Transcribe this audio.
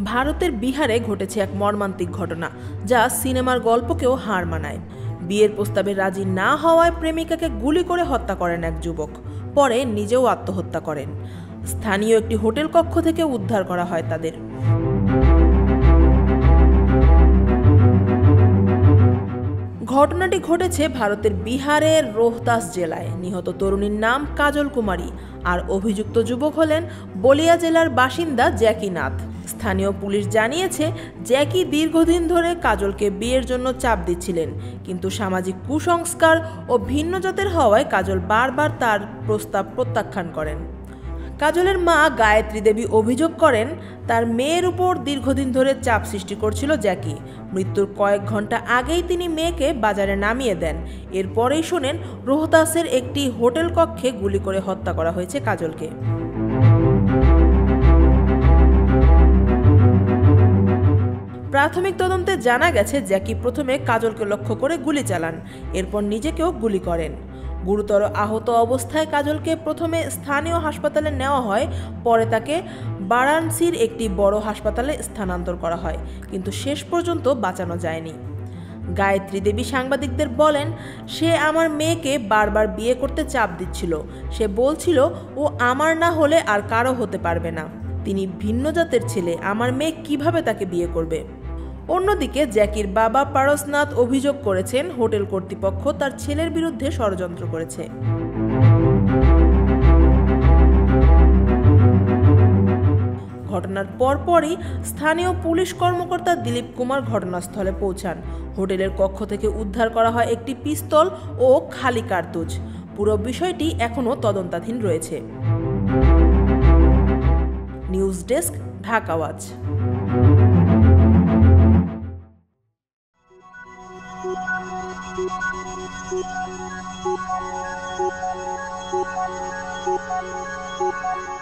ভারতের বিহারে ঘটেছে এক মর্মান্তিক ঘটনা, যা সিনেমার গল্পকেও হার মানায়। বিয়ের প্রস্তাবে রাজি না হওয়ায় প্রেমিকাকে গুলি করে হত্যা করেন এক যুবক, পরে নিজেও আত্মহত্যা করেন। স্থানীয় একটি হোটেল কক্ষ থেকে উদ্ধার করা হয় তাদের। ঘটনাটি ঘটেছে ভারতের বিহারের রোহতাস জেলায়। নিহত তরুণীর নাম কাজল কুমারী, আর অভিযুক্ত যুবক হলেন বলিয়া জেলার বাসিন্দা জ্যাকি নাথ। স্থানীয় পুলিশ জানিয়েছে, জ্যাকি দীর্ঘদিন ধরে কাজলকে বিয়ের জন্য চাপ দিচ্ছিলেন, কিন্তু সামাজিক কুসংস্কার ও ভিন্ন জাতের হওয়ায় কাজল বারবার তার প্রস্তাব প্রত্যাখ্যান করেন। কাজলের মা গায়ত্রী দেবী অভিযোগ করেন, তার মেয়ের উপর দীর্ঘদিন ধরে চাপ সৃষ্টি করছিল জ্যাকি। মৃত্যুর কয়েক ঘন্টা আগেই তিনি মেয়েকে বাজারে নামিয়ে দেন। এরপরেই শোনেন রোহতাসের একটি হোটেল কক্ষে গুলি করে হত্যা করা হয়েছে কাজলকে। প্রাথমিক তদন্তে জানা গেছে, জ্যাকি প্রথমে কাজলকে লক্ষ্য করে গুলি চালান, এরপর নিজেকেও গুলি করেন। গুরুতর আহত অবস্থায় কাজলকে প্রথমে স্থানীয় হাসপাতালে নেওয়া হয়, পরে তাকে বারাণসীর একটি বড় হাসপাতালে স্থানান্তর করা হয়, কিন্তু শেষ পর্যন্ত বাঁচানো যায়নি। গায়ত্রী দেবী সাংবাদিকদের বলেন, সে আমার মেয়েকে বারবার বিয়ে করতে চাপ দিচ্ছিল। সে বলছিল, ও আমার না হলে আর কারো হতে পারবে না। তিনি ভিন্ন জাতের ছেলে, আমার মেয়ে কিভাবে তাকে বিয়ে করবে? অন্যদিকে জ্যাকির বাবা পারসনাথ অভিযোগ করেছেন, হোটেল কর্তৃপক্ষ তার ছেলের বিরুদ্ধে ষড়যন্ত্র করেছে। ঘটনার পরপরই স্থানীয় পুলিশ কর্মকর্তা দিলীপ কুমার ঘটনাস্থলে পৌঁছান। হোটেলের কক্ষ থেকে উদ্ধার করা হয় একটি পিস্তল ও খালি কার্তুজ। পুরো বিষয়টি এখনও তদন্তাধীন রয়েছে। News desk, Dhaka watch. Thank you.